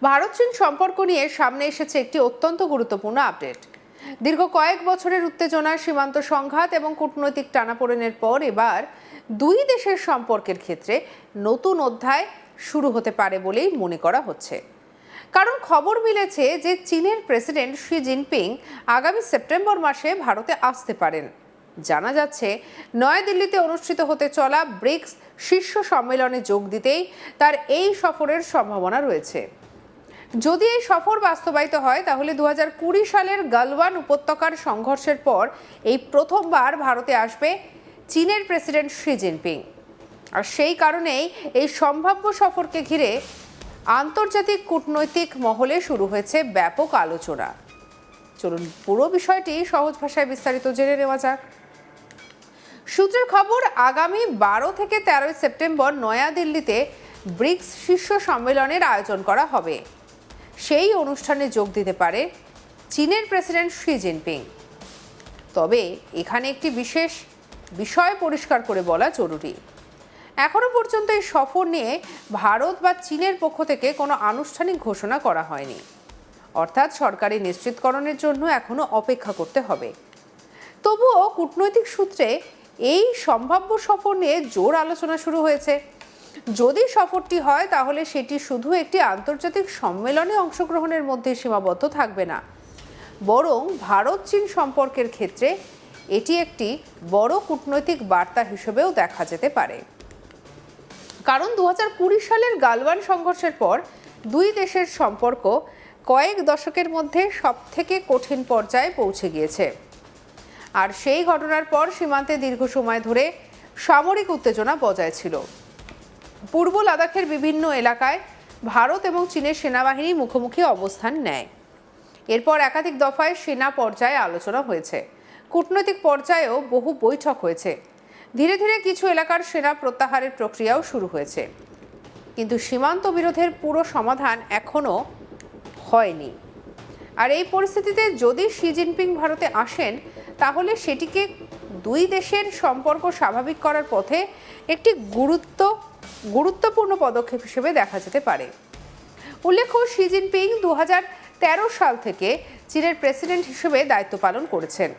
ভারত চীন সম্পর্ক নিয়ে সামনে এসেছে একটি অত্যন্ত গুরুত্বপূর্ণ আপডেট। দীর্ঘ কয়েক বছরের উত্তেজনা, সীমান্ত সংঘাত এবং কূটনৈতিক টানাপোড়েনের পর এবার দুই দেশের সম্পর্কের ক্ষেত্রে নতুন অধ্যায় শুরু হতে পারে বলেই মনে করা হচ্ছে। কারণ খবর মিলেছে যে চীনের প্রেসিডেন্ট শি জিনপিং আগামী সেপ্টেম্বর মাসে ভারতে আসতে পারেন। জানা যাচ্ছে নয়াদিল্লিতে অনুষ্ঠিত হতে চলা ব্রিক্স শীর্ষ সম্মেলনে যোগ দিতেই তার এই সফরের সম্ভাবনা রয়েছে। যদি এই সফর বাস্তবায়িত হয় তাহলে 2020 সালের গালওয়ান উপত্যকার সংঘর্ষের পর এই প্রথমবার ভারতে আসবে চীনের প্রেসিডেন্ট শি জিনপিং। আর সেই কারণেই এই সম্ভাব্য সফরকে ঘিরে আন্তর্জাতিক কূটনৈতিক মহলে শুরু হয়েছে ব্যাপক আলোচনা। চলুন পুরো বিষয়টি সহজ ভাষায় বিস্তারিত জেনে নেওয়া যাক। সূত্রের খবর, আগামী 12 থেকে 13 সেপ্টেম্বর নয়াদিল্লিতে ব্রিক্স শীর্ষ সম্মেলনের আয়োজন করা হবে। সেই অনুষ্ঠানে যোগ দিতে পারে চীনের প্রেসিডেন্ট শি জিনপিং। তবে এখানে একটি বিশেষ বিষয় পরিষ্কার করে বলা জরুরি। এখনো পর্যন্ত এই সফর নিয়ে ভারত বা চীনের পক্ষ থেকে কোনো আনুষ্ঠানিক ঘোষণা করা হয়নি, অর্থাৎ সরকারি নিশ্চিতকরণের জন্য এখনো অপেক্ষা করতে হবে। তবুও কূটনৈতিক সূত্রে এই সম্ভাব্য সফর নিয়ে জোর আলোচনা শুরু হয়েছে। যদি সফরটি হয় তাহলে সেটি শুধু একটি আন্তর্জাতিক সম্মেলনে অংশগ্রহণের মধ্যে সীমাবদ্ধ থাকবে না, বরং ভারত চীন সম্পর্কের ক্ষেত্রে এটি একটি বড় কূটনৈতিক বার্তা হিসেবেও দেখা যেতে পারে। কারণ 2020 সালের গালওয়ান সংঘর্ষের পর দুই দেশের সম্পর্ক কয়েক দশকের মধ্যে সবথেকে কঠিন পর্যায়ে পৌঁছে গিয়েছে। আর সেই ঘটনার পর সীমান্তে দীর্ঘ সময় ধরে সামরিক উত্তেজনা বজায় ছিল। পূর্ব লাদাখের বিভিন্ন এলাকায় ভারত এবং চীনের সেনাবাহিনী মুখোমুখি অবস্থান নেয়। এরপর একাধিক দফায় সেনা পর্যায়ে আলোচনা হয়েছে, কূটনৈতিক পর্যায়েও বহু বৈঠক হয়েছে। ধীরে ধীরে কিছু এলাকার সেনা প্রত্যাহারের প্রক্রিয়াও শুরু হয়েছে, কিন্তু সীমান্ত বিরোধের পুরো সমাধান এখনও হয়নি। আর এই পরিস্থিতিতে যদি শি জিনপিং ভারতে আসেন তাহলে সেটিকে দুই দেশের সম্পর্ক স্বাভাবিক করার পথে একটি গুরুত্বপূর্ণ পদক্ষেপ হিসেবে দেখা যেতে পারে। উল্লেখ্য, শি জিনপিং 2013 সাল থেকে চীনের প্রেসিডেন্ট হিসেবে দায়িত্ব পালন করেছেন।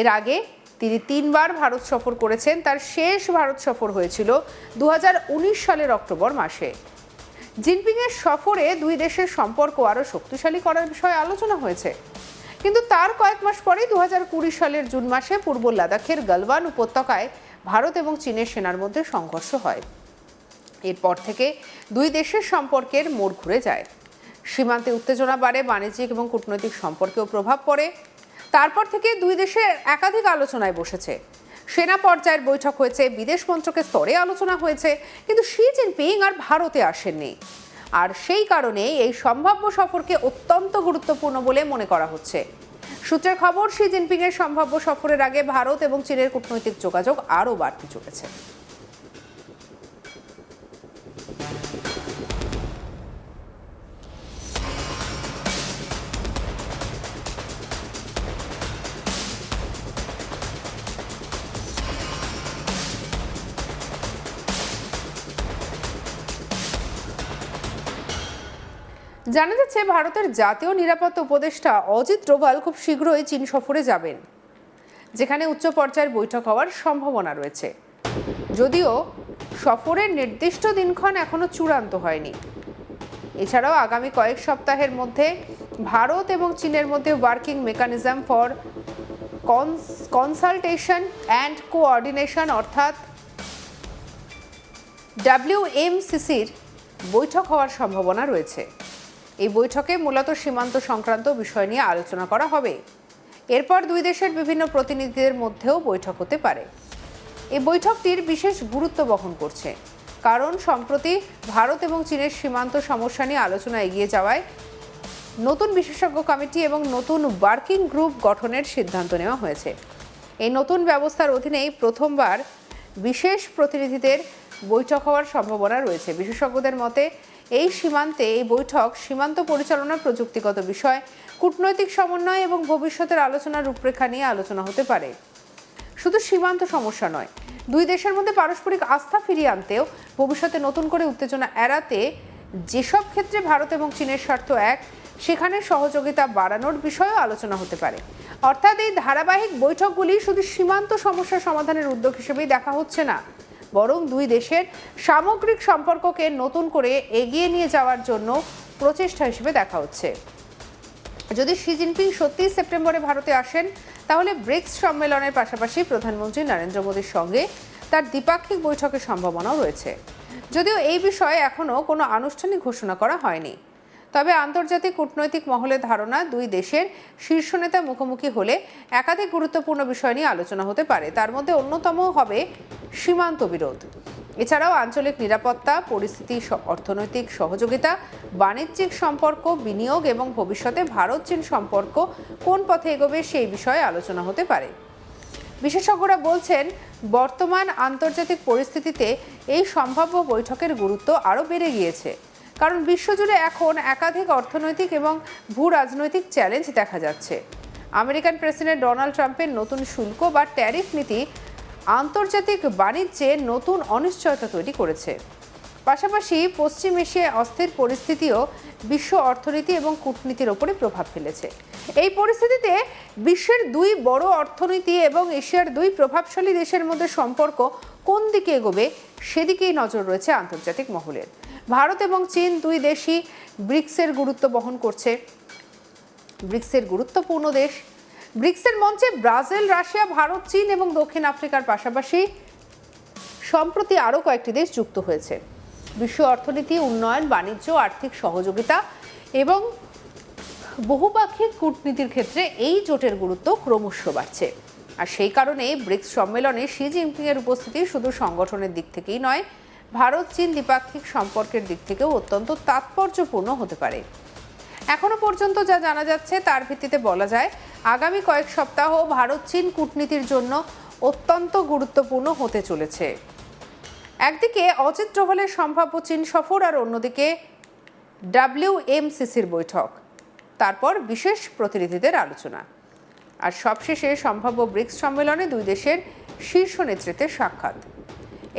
এর আগে তিনি 3 বার ভারত সফর করেছেন। তার শেষ ভারত সফর হয়েছিল 2019 সালের অক্টোবর মাসে। জিনপিংয়ের সফরে দুই দেশের সম্পর্ক আরও শক্তিশালী করার বিষয়ে আলোচনা হয়েছে, কিন্তু তার কয়েক মাস পরেই 2020 সালের জুন মাসে পূর্ব লাদাখের গালওয়ান উপত্যকায় ভারত এবং চীনের সেনার মধ্যে সংঘর্ষ হয়। এরপর থেকে দুই দেশের সম্পর্কের মোড় ঘুরে যায়। সীমান্তে উত্তেজনা বাড়ে, বাণিজ্যিক এবং কূটনৈতিক সম্পর্কেও প্রভাব পড়ে। তারপর থেকে দুই দেশের একাধিক আলোচনায় বসেছে, সেনা পর্যায়ের বৈঠক হয়েছে, বিদেশ মন্ত্রকের স্তরে আলোচনা হয়েছে, কিন্তু শি জিনপিং আর ভারতে আসেননি। আর সেই কারণে এই সম্ভাব্য সফরকে অত্যন্ত গুরুত্বপূর্ণ বলে মনে করা হচ্ছে। সূত্রের খবর, শি জিনপিংয়ের সম্ভাব্য সফরের আগে ভারত এবং চীনের কূটনৈতিক যোগাযোগ আরও বাড়তে চলেছে। জানা যাচ্ছে ভারতের জাতীয় নিরাপত্তা উপদেষ্টা অজিত ডোভাল খুব শীঘ্রই চীন সফরে যাবেন, যেখানে উচ্চ পর্যায়ের বৈঠক হওয়ার সম্ভাবনা রয়েছে। যদিও সফরের নির্দিষ্ট দিনক্ষণ এখনো চূড়ান্ত হয়নি। এছাড়াও আগামী কয়েক সপ্তাহের মধ্যে ভারত এবং চীনের মধ্যে working mechanism for consultation and coordination অর্থাৎ WMCCর বৈঠক হওয়ার সম্ভাবনা রয়েছে। এই বৈঠকে মূলত সীমান্ত সংক্রান্ত বিষয় নিয়ে আলোচনা করা হবে। এরপর দুই দেশের বিভিন্ন প্রতিনিধিদের মধ্যেও বৈঠক হতে পারে। এই বৈঠকটির বিশেষ গুরুত্ব বহন করছে, কারণ সম্প্রতি ভারত এবং চীনের সীমান্ত সমস্যা নিয়ে আলোচনা এগিয়ে যাওয়ায় নতুন বিশেষজ্ঞ কমিটি এবং নতুন ওয়ার্কিং গ্রুপ গঠনের সিদ্ধান্ত নেওয়া হয়েছে। এই নতুন ব্যবস্থার অধীনেই প্রথমবার বিশেষ প্রতিনিধিদের বৈঠক হওয়ার সম্ভাবনা রয়েছে। বিশেষজ্ঞদের মতে এই বৈঠক সীমান্ত পরিচালনার প্রযুক্তিগত বিষয়, কূটনৈতিক সমন্বয় এবং ভবিষ্যতের আলোচনার রূপরেখা নিয়ে আলোচনা হতে পারে। শুধু সীমান্ত সমস্যা নয়, দুই দেশের মধ্যে পারস্পরিক আস্থা ফিরিয়ে আনতেও, ভবিষ্যতে নতুন করে উত্তেজনা এড়াতে যেসব ক্ষেত্রে ভারত এবং চীনের স্বার্থ এক, সেখানে সহযোগিতা বাড়ানোর বিষয়েও আলোচনা হতে পারে। অর্থাৎ এই ধারাবাহিক বৈঠকগুলি শুধু সীমান্ত সমস্যা সমাধানের উদ্যোগ হিসেবেই দেখা হচ্ছে না, বরং দুই দেশের সামগ্রিক সম্পর্ককে নতুন করে এগিয়ে নিয়ে যাওয়ার জন্য প্রচেষ্টা হিসেবে দেখা হচ্ছে। যদি শি জিনপিং সত্যিই সেপ্টেম্বরে ভারতে আসেন, তাহলে ব্রিক্স সম্মেলনের পাশাপাশি প্রধানমন্ত্রী নরেন্দ্র মোদীর সঙ্গে তার দ্বিপাক্ষিক বৈঠকের সম্ভাবনাও রয়েছে। যদিও এই বিষয়ে এখনও কোনো আনুষ্ঠানিক ঘোষণা করা হয়নি, তবে আন্তর্জাতিক কূটনৈতিক মহলের ধারণা দুই দেশের শীর্ষ নেতা মুখোমুখি হলে একাধিক গুরুত্বপূর্ণ বিষয় নিয়ে আলোচনা হতে পারে। তার মধ্যে অন্যতম হবে সীমান্ত বিরোধ। এছাড়াও আঞ্চলিক নিরাপত্তা পরিস্থিতি, অর্থনৈতিক সহযোগিতা, বাণিজ্যিক সম্পর্ক, বিনিয়োগ এবং ভবিষ্যতে ভারত চীন সম্পর্ক কোন পথে এগোবে সেই বিষয়ে আলোচনা হতে পারে। বিশেষজ্ঞরা বলছেন, বর্তমান আন্তর্জাতিক পরিস্থিতিতে এই সম্ভাব্য বৈঠকের গুরুত্ব আরও বেড়ে গিয়েছে, কারণ বিশ্বজুড়ে এখন একাধিক অর্থনৈতিক এবং ভূ রাজনৈতিক চ্যালেঞ্জ দেখা যাচ্ছে। আমেরিকান প্রেসিডেন্ট ডোনাল্ড ট্রাম্পের নতুন শুল্ক বা ট্যারিফ নীতি আন্তর্জাতিক বাণিজ্যে নতুন অনিশ্চয়তা তৈরি করেছে। পাশাপাশি পশ্চিম এশিয়ায় অস্থির পরিস্থিতিও বিশ্ব অর্থনীতি এবং কূটনীতির ওপরে প্রভাব ফেলেছে। এই পরিস্থিতিতে বিশ্বের দুই বড় অর্থনীতি এবং এশিয়ার দুই প্রভাবশালী দেশের মধ্যে সম্পর্ক কোন দিকে এগোবে, সেদিকেই নজর রয়েছে আন্তর্জাতিক মহলের। ভারত এবং চীন দুই দেশই ব্রিক্সের গুরুত্ব বহন করছে। ব্রিক্সের গুরুত্বপূর্ণ দেশ। ব্রিক্সের মঞ্চে ব্রাজিল, রাশিয়া, ভারত, চীন এবং দক্ষিণ আফ্রিকার পাশাপাশি সম্প্রতি আরও কয়েকটি দেশ যুক্ত হয়েছে। বিশ্ব অর্থনীতি, উন্নয়ন, বাণিজ্য, আর্থিক সহযোগিতা এবং বহুপাক্ষিক কূটনীতির ক্ষেত্রে এই জোটের গুরুত্ব ক্রমশ বাড়ছে। আর সেই কারণে ব্রিক্স সম্মেলনে শি জিনপিংয়ের উপস্থিতি শুধু সংগঠনের দিক থেকেই নয়, ভারত চীন দ্বিপাক্ষিক সম্পর্কের দিক থেকেও অত্যন্ত তাৎপর্যপূর্ণ হতে পারে। এখনো পর্যন্ত যা জানা যাচ্ছে তার ভিত্তিতে বলা যায়, আগামী কয়েক সপ্তাহ ভারত চীন কূটনীতির জন্য অত্যন্ত গুরুত্বপূর্ণ হতে চলেছে। একদিকে অজিত ডোভালের সম্ভাব্য চীন সফর, আর অন্যদিকে WMCCর বৈঠক, তারপর বিশেষ প্রতিনিধিদের আলোচনা, আর সবশেষে সম্ভাব্য ব্রিক্স সম্মেলনে দুই দেশের শীর্ষ নেতৃত্বের সাক্ষাৎ।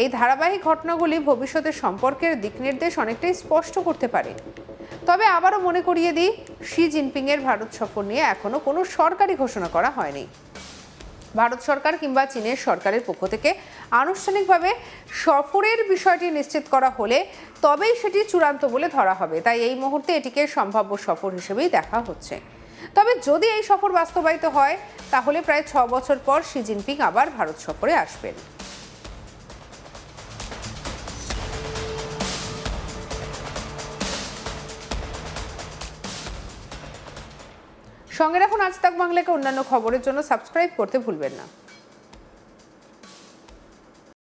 এই ধারাবাহিক ঘটনাগুলি ভবিষ্যতের সম্পর্কের দিকনির্দেশ অনেকটাই স্পষ্ট করতে পারে। তবে আবারও মনে করিয়ে দিই, শি জিনপিংয়ের ভারত সফর নিয়ে এখনও কোনো সরকারি ঘোষণা করা হয়নি। ভারত সরকার কিংবা চীনের সরকারের পক্ষ থেকে আনুষ্ঠানিকভাবে সফরের বিষয়টি নিশ্চিত করা হলে তবেই সেটি চূড়ান্ত বলে ধরা হবে। তাই এই মুহূর্তে এটিকে সম্ভাব্য সফর হিসেবেই দেখা হচ্ছে। তবে যদি এই সফর বাস্তবায়িত হয়, তাহলে প্রায় 6 বছর পর শি জিনপিং আবার ভারত সফরে আসবেন। সঙ্গে রাখুন আজ তাক বাংলাকে। অন্যান্য খবরের জন্য সাবস্ক্রাইব করতে ভুলবেন না।